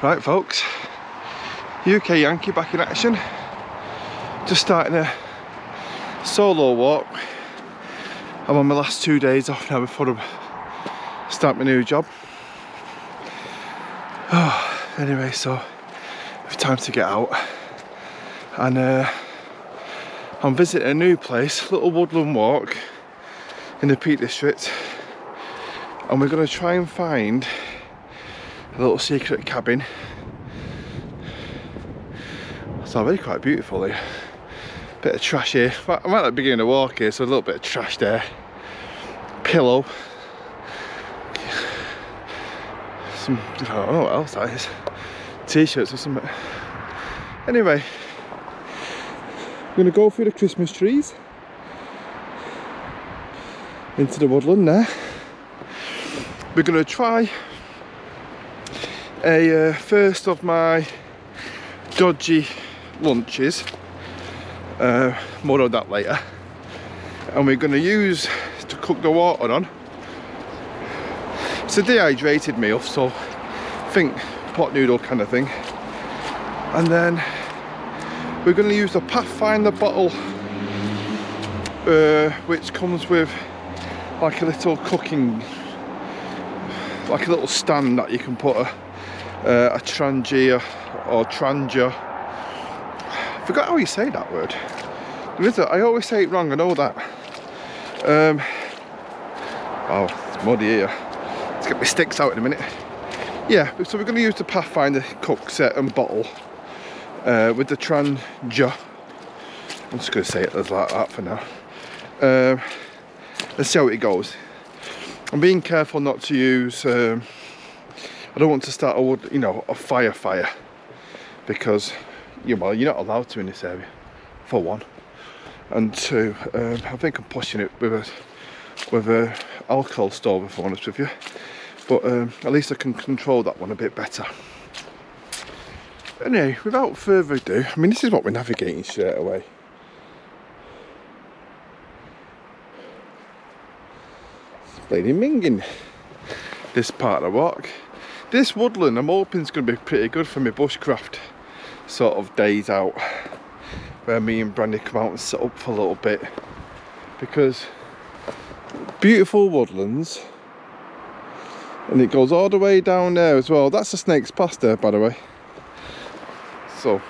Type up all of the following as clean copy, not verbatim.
Right folks, UK Yankee back in action. Just starting a solo walk. I'm on my last 2 days off now before I start my new job. Anyway, so it's time to get out. And I'm visiting a new place, little woodland walk in the Peak District. And we're going to try and find a little secret cabin. It's already quite beautiful here. Bit of trash here. I'm at the beginning of the walk here, so a little bit of trash there. Pillow. Some, I don't know what else that is. T-shirts or something. Anyway, I'm going to go through the Christmas trees. Into the woodland there. We're going to try a first of my dodgy lunches. More of that later. And we're going to use to cook the water on. It's a dehydrated meal, so think pot noodle kind of thing. And then we're going to use the Pathfinder bottle, which comes with like a little cooking, like a little stand that you can put a Trangia or Trangia. I forgot how you say that word. I always say it wrong, I know that. Oh, it's muddy here. Let's get my sticks out in a minute. Yeah, so we're going to use the Pathfinder cook set and bottle with the Trangia. I'm just going to say it as like that for now. Let's see how it goes. I'm being careful not to use. I don't want to start a fire, because you're not allowed to in this area, for one, and two, I think I'm pushing it with a alcohol stove, if I'm honest with you. But at least I can control that one a bit better. Anyway, without further ado, I mean, this is what we're navigating straight away. It's bloody minging, this part of the walk. This woodland, I'm hoping, is going to be pretty good for my bushcraft sort of days out, where me and Brandy come out and sit up for a little bit, because beautiful woodlands. And it goes all the way down there as well. That's the Snake's Pass there, by the way. So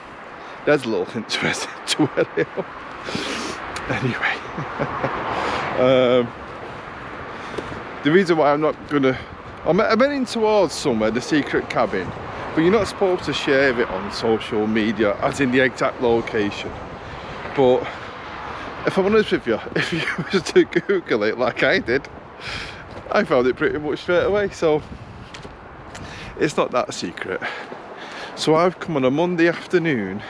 there's a little hint to where they are. Anyway, the reason why I'm not gonna, I'm heading towards somewhere, the secret cabin, but you're not supposed to share it on social media, as in the exact location. But if I'm honest with you, if you was to Google it like I did, I found it pretty much straight away, so it's not that secret. So I've come on a Monday afternoon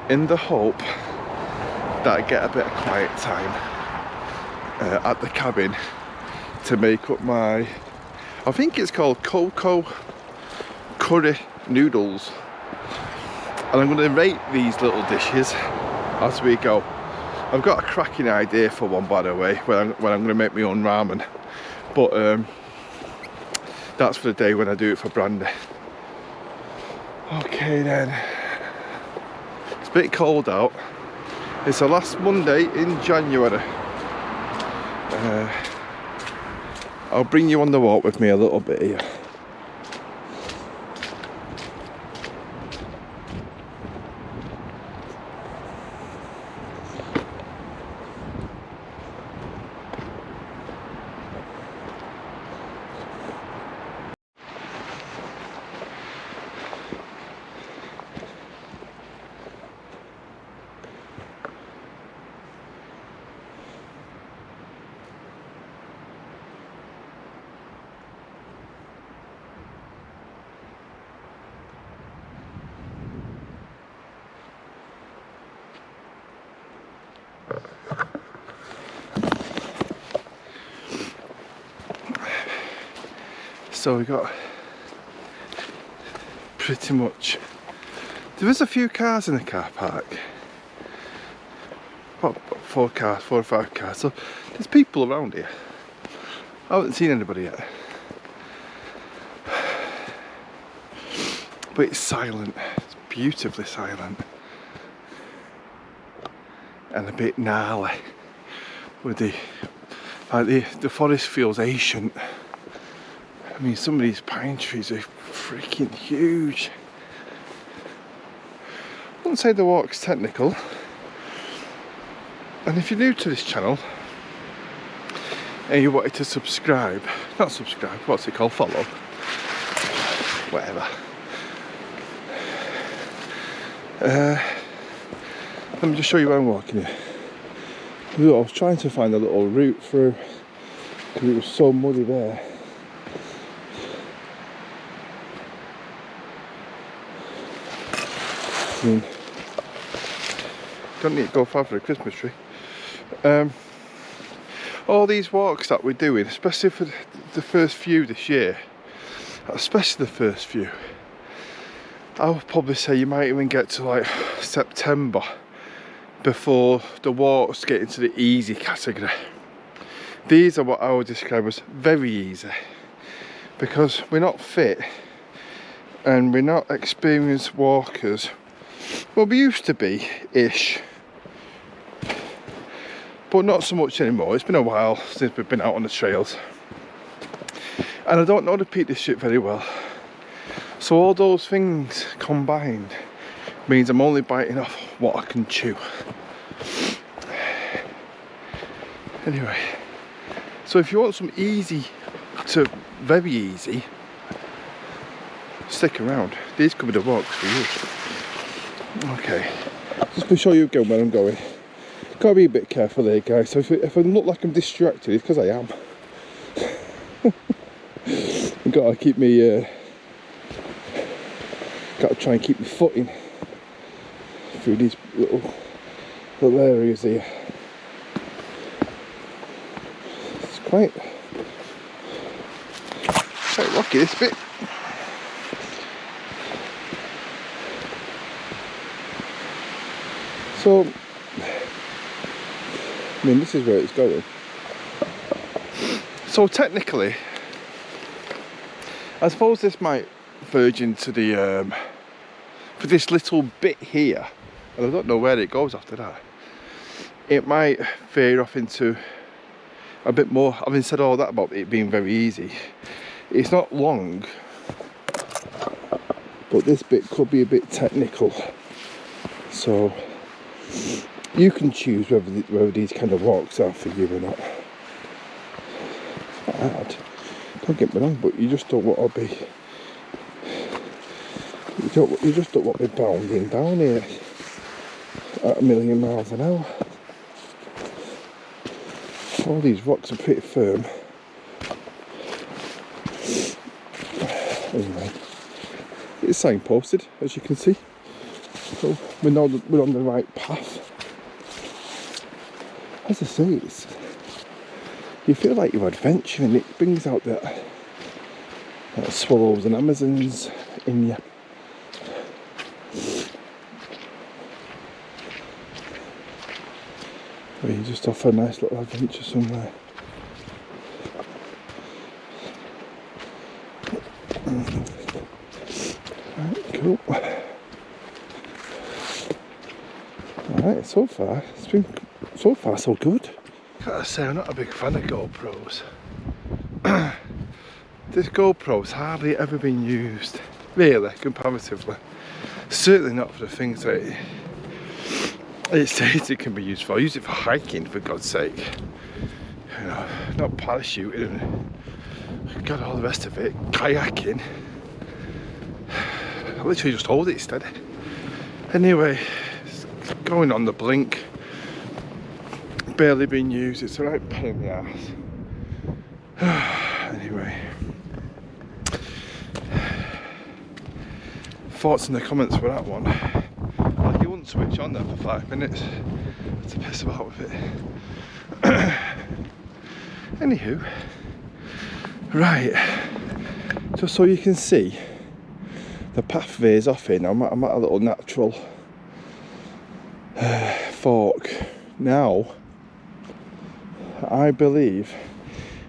in the hope that I get a bit of quiet time at the cabin to make up my, I think it's called Koka Curry Noodles. And I'm going to rate these little dishes as we go. I've got a cracking idea for one, by the way, where I'm going to make my own ramen. But that's for the day when I do it for Brandy. Okay then. It's a bit cold out. It's the last Monday in January. I'll bring you on the walk with me a little bit here. So we got pretty much, there is a few cars in the car park, about 4 or 5 cars, so there's people around here. I haven't seen anybody yet. but it's silent. It's beautifully silent. And a bit gnarly. With the forest feels ancient. I mean, some of these pine trees are freaking huge. I wouldn't say the walk's technical. And if you're new to this channel and you wanted to subscribe, not subscribe, what's it called, follow, whatever. Let me just show you where I'm walking here. I was trying to find a little route through because it was so muddy there. I mean, don't need to go far for a Christmas tree. All these walks that we're doing, especially for the first few this year, especially the first few, I would probably say you might even get to like September before the walks get into the easy category. These are what I would describe as very easy, because we're not fit and we're not experienced walkers. Well, we used to be ish, but not so much anymore. It's been a while since we've been out on the trails, and I don't know the Peak District very well, so all those things combined means I'm only biting off what I can chew. Anyway, so if you want some easy to very easy, stick around. These could be the walks for you. Okay, just to show you again where I'm going. Gotta be a bit careful there, guys. So if I look like I'm distracted, it's because I am. I've got to keep me, got to try and keep my footing through these little areas here. It's quite rocky, this bit. So, I mean, this is where it's going. So technically, I suppose this might verge into the, for this little bit here, and I don't know where it goes after that, it might veer off into a bit more. Having said all that about it being very easy, it's not long, but this bit could be a bit technical. So you can choose whether these kind of walks are for you or not. Not hard, don't get me wrong, but you just don't want to be, you just don't want to be bounding down here at 1,000,000 miles an hour. All these rocks are pretty firm. Anyway, it's signposted, as you can see, so we know that we're on the right path. As I say, you feel like you're adventuring. It brings out that swallows and Amazons in you. Or you just offer a nice little adventure somewhere. Right, cool. Alright, so far, it's been so far so good. Gotta say, I'm not a big fan of GoPros. This GoPro's hardly ever been used, really, comparatively. Certainly not for the things that it says it can be used for. I use it for hiking, for God's sake. You know, not parachuting and got all the rest of it. Kayaking. I literally just hold it steady. Anyway, it's going on the blink. Barely been used. It's a right pain in the ass. Anyway, thoughts in the comments for that one. Like, you wouldn't switch on there for 5 minutes to piss about with it. Anywho, right, just so you can see, the path veers off here now. I'm at a little natural fork now. I believe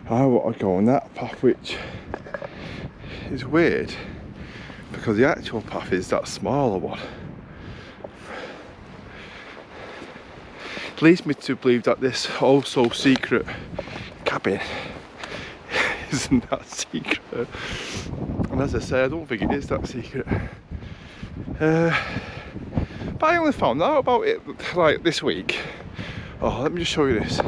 I want to go on that path, which is weird because the actual path is that smaller one. It leads me to believe that this also secret cabin isn't that secret, and as I say, I don't think it is that secret. But I only found out about it like this week. Oh, let me just show you this.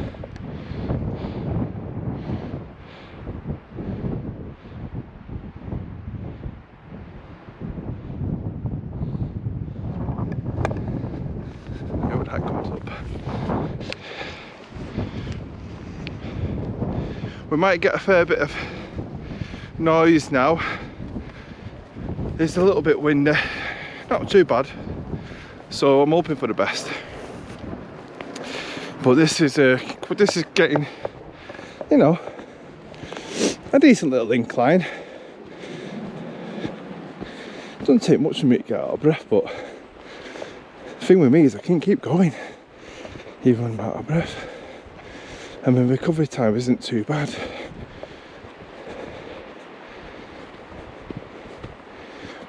When that comes up, we might get a fair bit of noise now. It's a little bit windy, not too bad, so I'm hoping for the best. But this is getting, you know, a decent little incline. Doesn't take much for me to get out of breath, but the thing with me is I can keep going even when I'm out of breath, and my recovery time isn't too bad.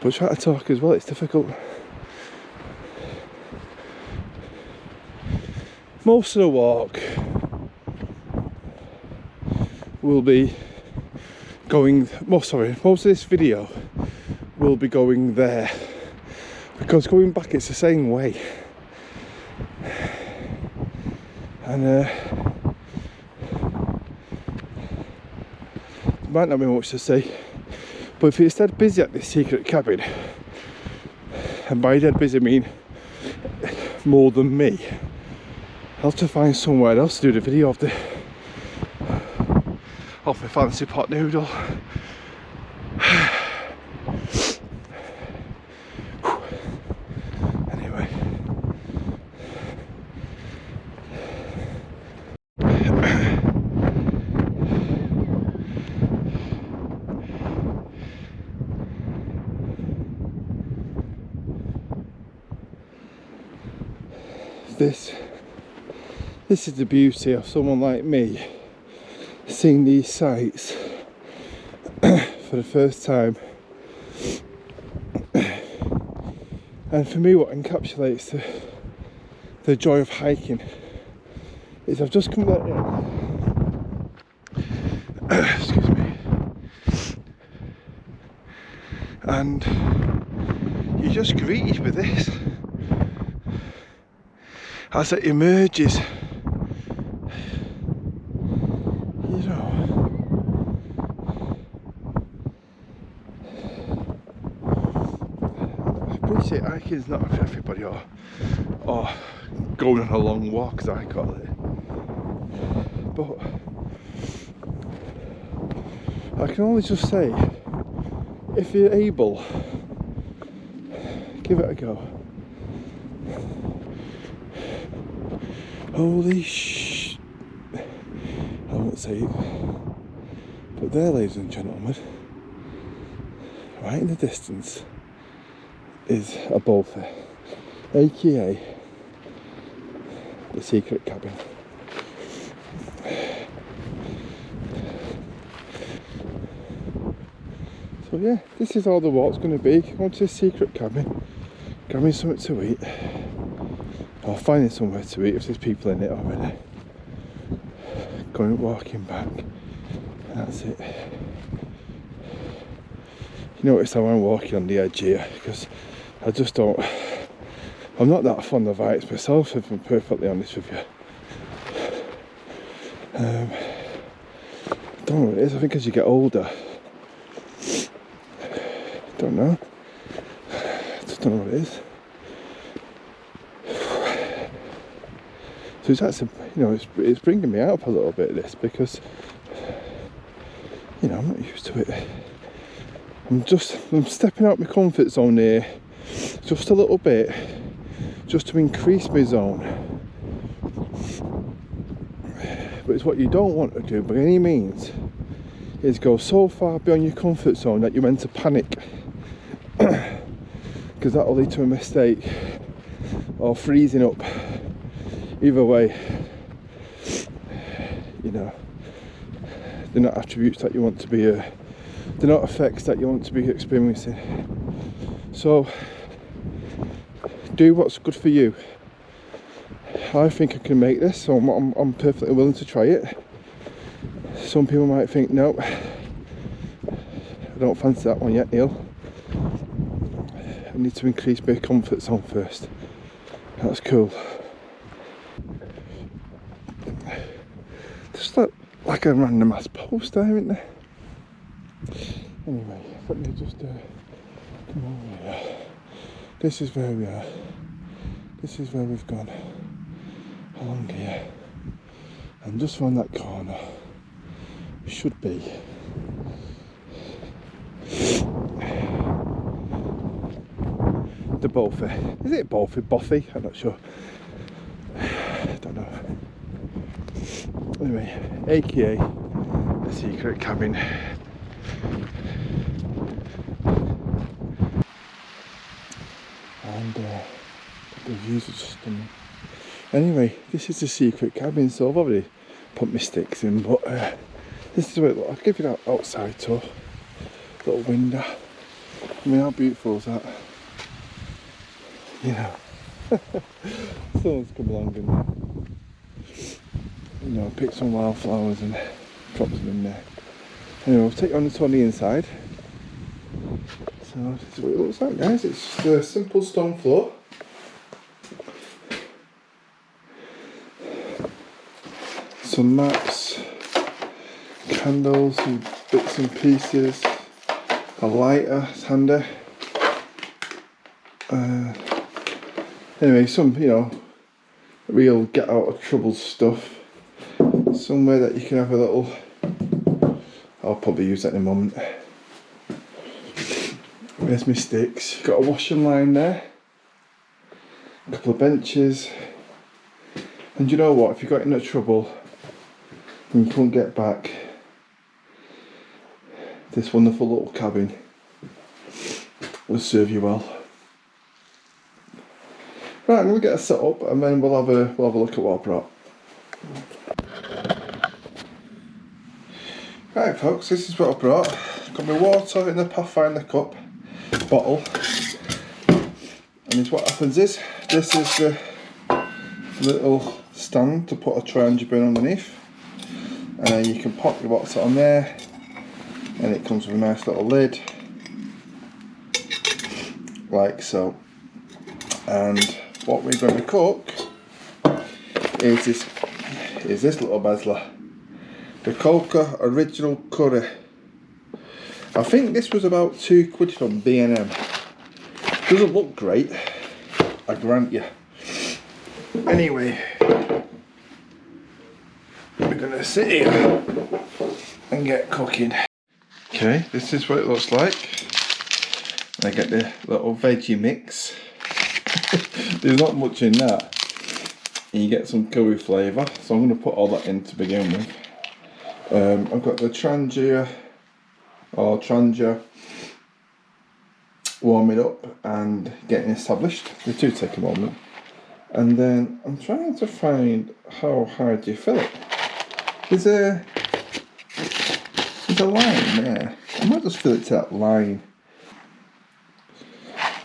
But trying to talk as well, it's difficult. Most of the walk will be going, most of this video will be going there, because going back it's the same way. And there might not be much to say, but if it's dead busy at this secret cabin, and by dead busy I mean more than me, I'll have to find somewhere else to do the video of the fancy pot noodle. Anyway, this is the beauty of someone like me seeing these sights for the first time. And for me, what encapsulates the joy of hiking is I've just come back in. Excuse me. And you're just greeted with this as it emerges. You know, I appreciate hiking is not for everybody, or going on a long walk as I call it, but I can only just say, if you're able, give it a go. Holy sh... I won't say it, but there, ladies and gentlemen, right in the distance is a bothy, aka the secret cabin. So yeah, this is all the walk's going to be. Going to the secret cabin, grabbing something to eat, or finding somewhere to eat if there's people in it already, going walking back, and that's it. You notice how I'm walking on the edge here, because I just don't, I'm not that fond of heights myself, if I'm perfectly honest with you. I don't know what it is. I think as you get older, don't know, I just don't know what it is. So it's actually, you know, it's bringing me up a little bit, this, because, you know, I'm not used to it. I'm stepping out my comfort zone here just a little bit, just to increase my zone. But it's what you don't want to do by any means, is go so far beyond your comfort zone that you're meant to panic, because that will lead to a mistake or freezing up. Either way, you know, they're not attributes that you want to be, they're not effects that you want to be experiencing. So do what's good for you. I think I can make this, so I'm perfectly willing to try it. Some people might think, no, I don't fancy that one yet, Neil. I need to increase my comfort zone first. That's cool. Just like a random ass post there, isn't there? Anyway, let me just come over here. This is where we are. This is where we've gone. Along here. And just around that corner should be the Buffy. Is it Buffy? Buffy? I'm not sure. I don't know. Anyway, aka the secret cabin. And the views are just stunning. Anyway, this is the secret cabin, so I've already put my sticks in, but this is what it looks like. I'll give you that outside tour. Little window. I mean, how beautiful is that? You know. Someone's come along and, you know, pick some wildflowers and drop them in there. Anyway, I'll take you on the tour on the inside. So this is what it looks like, guys. It's just a simple stone floor. Some maps, candles, some bits and pieces, a lighter, it's handy. Anyway, some, you know, real get out of trouble stuff. Somewhere that you can have a little, I'll probably use that in a moment. There's my sticks, got a washing line there, a couple of benches, and you know what, if you got into trouble and you couldn't get back, this wonderful little cabin will serve you well. Right, I'm going to get a set up and then we'll have a look at what I brought. Right folks, this is what I brought. Got my water in the Pathfinder cup bottle, and what happens is, this is the little stand to put a Trangia bin underneath, and then you can pop your water on there, and it comes with a nice little lid, like so. And what we're going to cook is this little bezeler, the Koka Original Curry. I think this was about £2 from B&M. Doesn't look great, I grant you. Anyway, we're going to sit here and get cooking. Okay, this is what it looks like. I get the little veggie mix. There's not much in that. And you get some curry flavour, so I'm going to put all that in to begin with. I've got the Trangia warming up and getting established. The two take a moment. And then I'm trying to find how hard you fill it. There's a line there. I might just fill it to that line.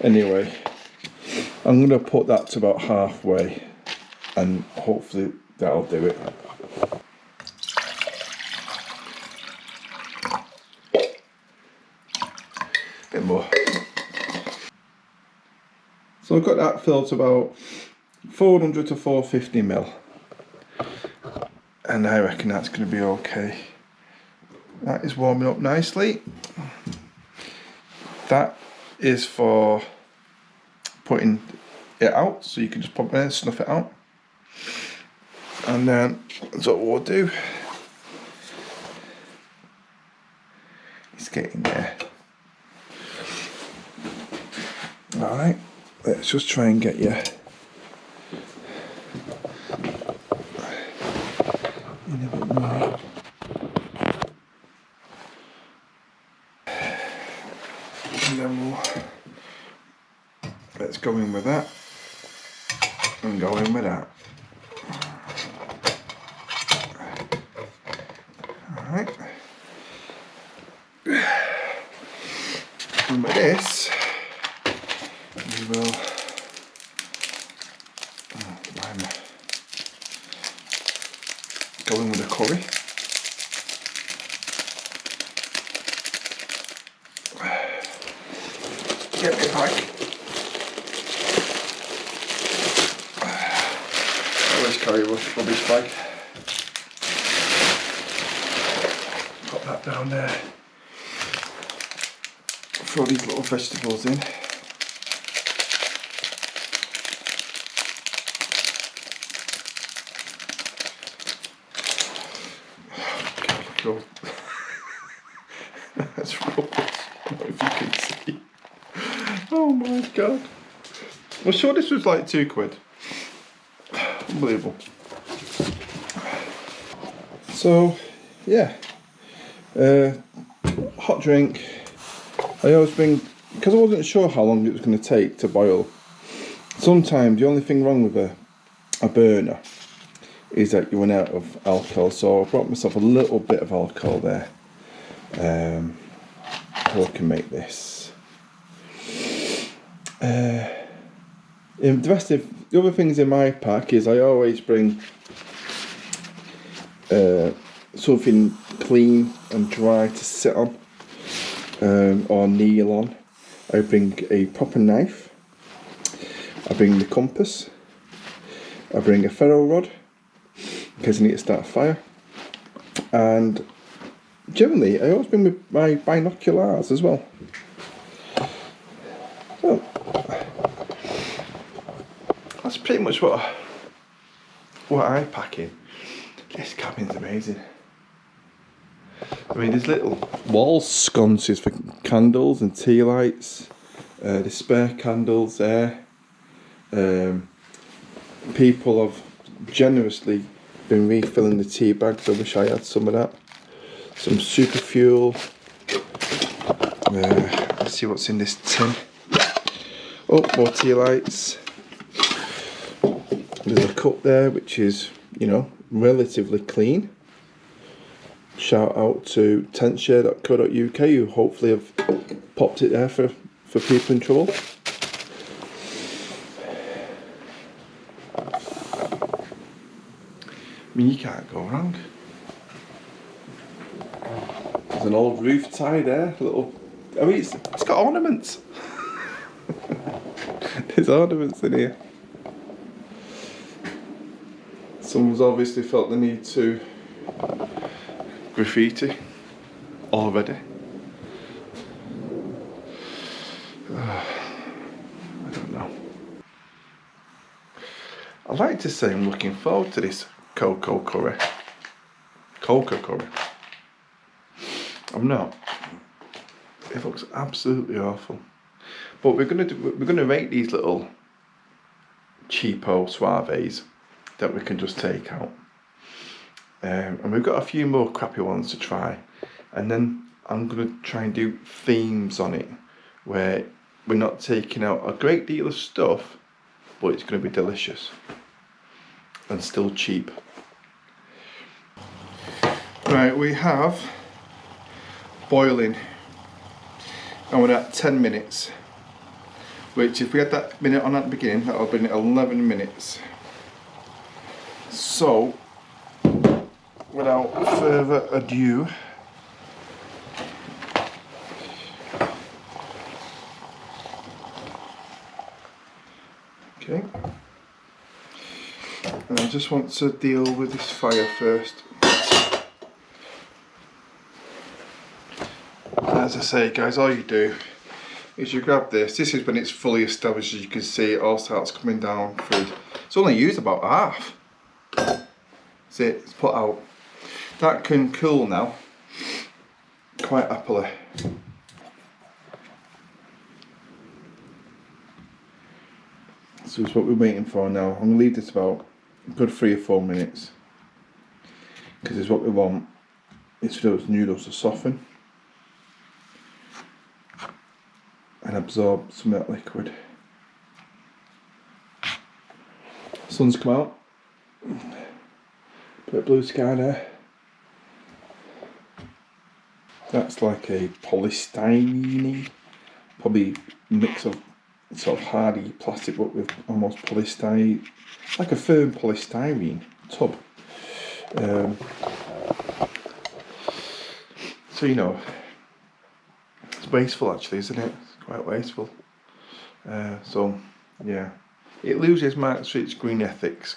Anyway, I'm going to put that to about halfway and hopefully that'll do it. Bit more. So I've got that filled to about 400 to 450 ml, and I reckon that's going to be okay. That is warming up nicely. That is for putting it out, so you can just pop it in and snuff it out. And then that's what we'll do. It's getting there. Alright, let's just try and get you in a bit more. And then let's go in with that and go in with that. Alright. And with this, will. I'm going with a curry. Get me back. Always carry a rubbish bag. Pop that down there. Throw these little vegetables in. God, that's rubbish. I don't know if you can see. Oh my god. I'm sure this was like £2. Unbelievable. So, yeah. Hot drink. I always bring, because I wasn't sure how long it was going to take to boil. Sometimes the only thing wrong with a burner is that you run out of alcohol. So I brought myself a little bit of alcohol there. So I can make this. The rest of the other things in my pack is I always bring something clean and dry to sit on or kneel on. I bring a proper knife. I bring the compass. I bring a ferro rod in case I need to start a fire. And generally, I always bring my binoculars as well. So that's pretty much what I pack in. This cabin's amazing. I mean, there's little wall sconces for candles and tea lights. The spare candles there. People have generously been refilling the tea bags. I wish I had some of that. Some super fuel. Let's see what's in this tin. Oh, more tea lights. There's a cup there which is, you know, relatively clean. Shout out to Trangia.co.uk who hopefully have popped it there for people in trouble. I mean, you can't go wrong. There's an old roof tie there, little. I mean, it's got ornaments. There's ornaments in here. Someone's obviously felt the need to graffiti already. I don't know. I'd like to say I'm looking forward to this Koka curry. I'm not. It looks absolutely awful. But we're gonna rate these little cheapo suaves that we can just take out. And we've got a few more crappy ones to try. And then I'm gonna try and do themes on it where we're not taking out a great deal of stuff, but it's gonna be delicious and still cheap. Right, we have boiling and we're at 10 minutes, which if we had that minute on at the beginning, that would have been 11 minutes. So, without further ado, okay, and I just want to deal with this fire first. As I say, guys, all you do is you grab this. This is when it's fully established. As you can see, it all starts coming down through. It's only used about half. See, it's put out. That can cool now, quite happily. So it's what we're waiting for now. I'm going to leave this about a good 3 or 4 minutes. Because it's what we want is for those noodles to soften and absorb some of that liquid. Sun's come out. Bit of blue sky there. That's like a polystyrene, probably mix of sort of hardy plastic, but with almost polystyrene, like a firm polystyrene tub. So you know, it's wasteful actually, isn't it? It's quite wasteful. So yeah, it loses marks for its green ethics.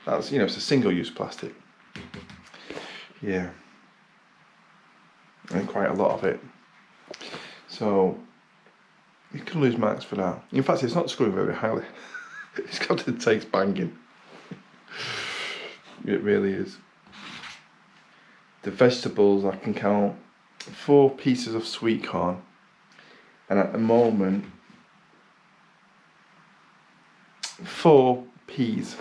That's you know, it's a single-use plastic. Yeah, and quite a lot of it. So you can lose marks for that. In fact, it's not scoring very highly. It's got to taste banging. It really is. The vegetables, I can count 4 pieces of sweet corn, and at the moment 4 peas.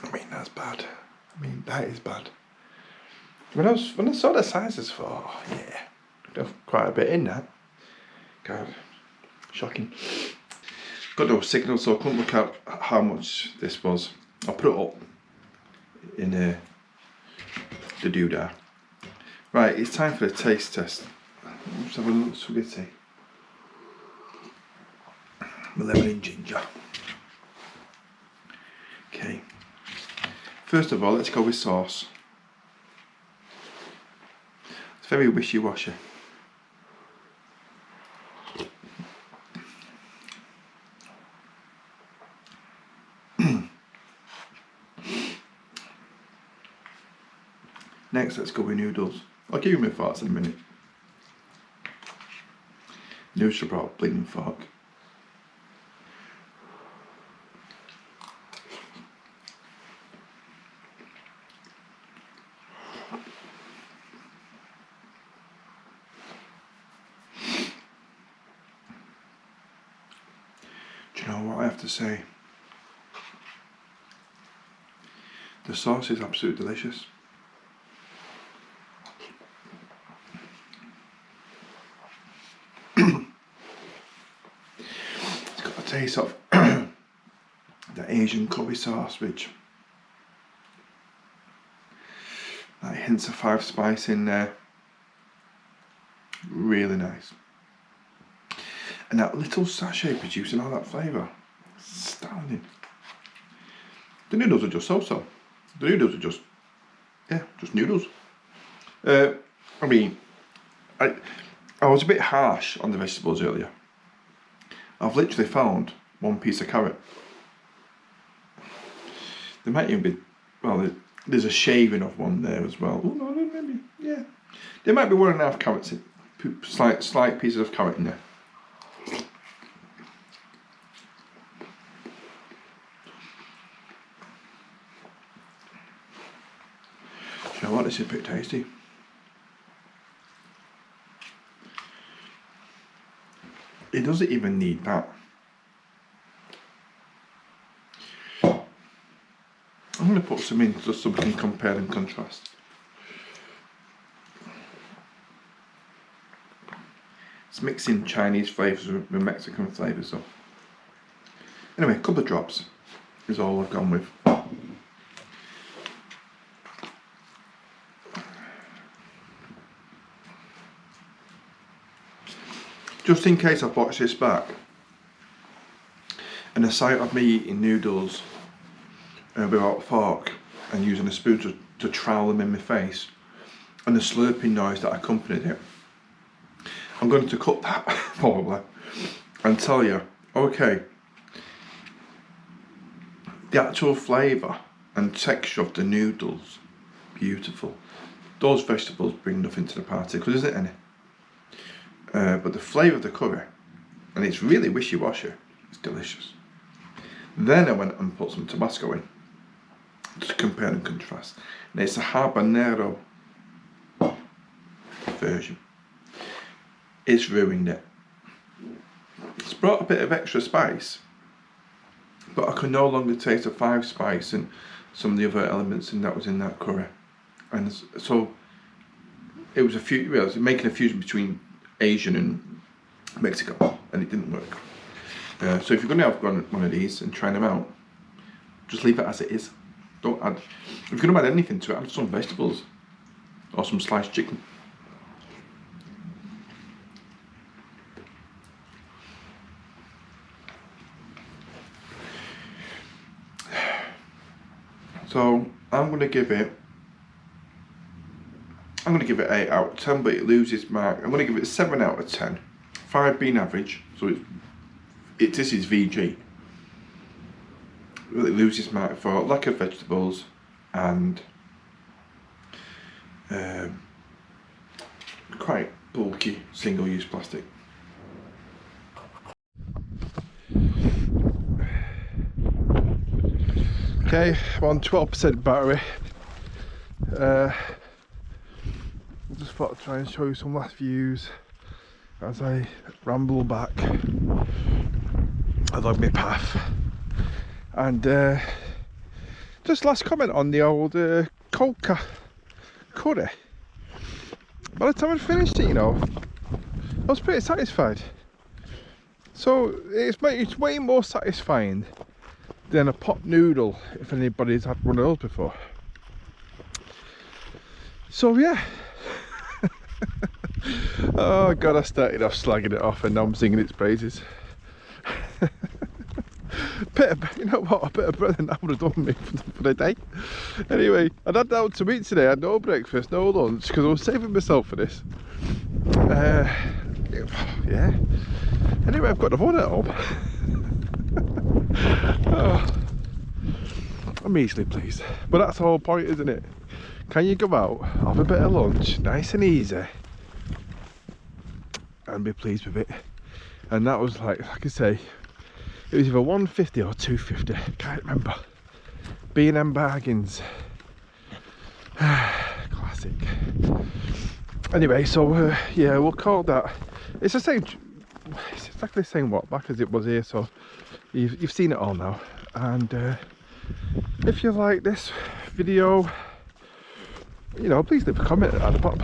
I mean, that's bad. I mean, that is bad. When I saw the sizes for, oh yeah, there's quite a bit in that. God, shocking. Got no signal, so I couldn't look out how much this was. I'll put it up in the doodah. Right, it's time for the taste test. Let's have a look at spaghetti. With lemon and ginger. Okay. First of all, let's go with sauce. It's very wishy-washy. Next, let's go with noodles. I'll give you my thoughts in a minute. Noodles brought a bleeding fork. Do you know what I have to say? The sauce is absolutely delicious. It's got a taste of the Asian curry sauce, which like hints of 5 spice in there. Really nice. And that little sachet producing all that flavour. Astounding. The noodles are just so-so. The noodles are just, yeah, just noodles. I mean, I was a bit harsh on the vegetables earlier. I've literally found 1 piece of carrot. There might even be, well, there's a shaving of one there as well. Oh no, maybe, yeah. There might be 1.5 carrots, slight pieces of carrot in there. You know what, this is pretty tasty. It doesn't even need that. I'm going to put some in just so we can compare and contrast. It's mixing Chinese flavours with Mexican flavours, so. Anyway, a couple of drops is all I've gone with. Just in case I botch this back, and the sight of me eating noodles without a fork and using a spoon to trowel them in my face, and the slurping noise that accompanied it, I'm going to cut that probably and tell you, okay, the actual flavour and texture of the noodles, beautiful. Those vegetables bring nothing to the party because there isn't any. But the flavour of the curry, and it's really wishy-washy, it's delicious. Then I went and put some Tabasco in to compare and contrast, and it's a habanero version. It's ruined it. It's brought a bit of extra spice, but I can no longer taste the 5 spice and some of the other elements that was in that curry, and so it was making a fusion between Asian and Mexico, and it didn't work. So if you're going to have one of these and try them out, just leave it as it is. Don't add. If you're going to add anything to it, add some vegetables or some sliced chicken. I'm gonna give it 8 out of 10, but it loses mark. I'm gonna give it 7 out of 10. 5 being average, so this is VG. Well, it loses mark for lack of vegetables and quite bulky single-use plastic. Okay, I'm on 12% battery. I just thought I'd try and show you some last views as I ramble back along my path. And just last comment on the old Koka curry. By the time I finished it, you know, I was pretty satisfied. So it's way more satisfying than a pot noodle, if anybody's had one of those before. So yeah. Oh god, I started off slagging it off and now I'm singing its praises. You know what, a bit of bread and that would have done me for the day. Anyway, I'd had out to eat today. I had no breakfast, no lunch, because I was saving myself for this. Yeah. Anyway, I've got the phone at home. Oh, I'm easily pleased. But that's the whole point, isn't it? Can you go out, have a bit of lunch, nice and easy, and be pleased with it? And that was like I say, it was either 150 or 250, can't remember. B&M bargains. Classic. Anyway, so yeah, we'll call that. It's the same. It's exactly the same what back as it was here. So you've seen it all now. And if you like this video, you know, please leave a comment at the bottom.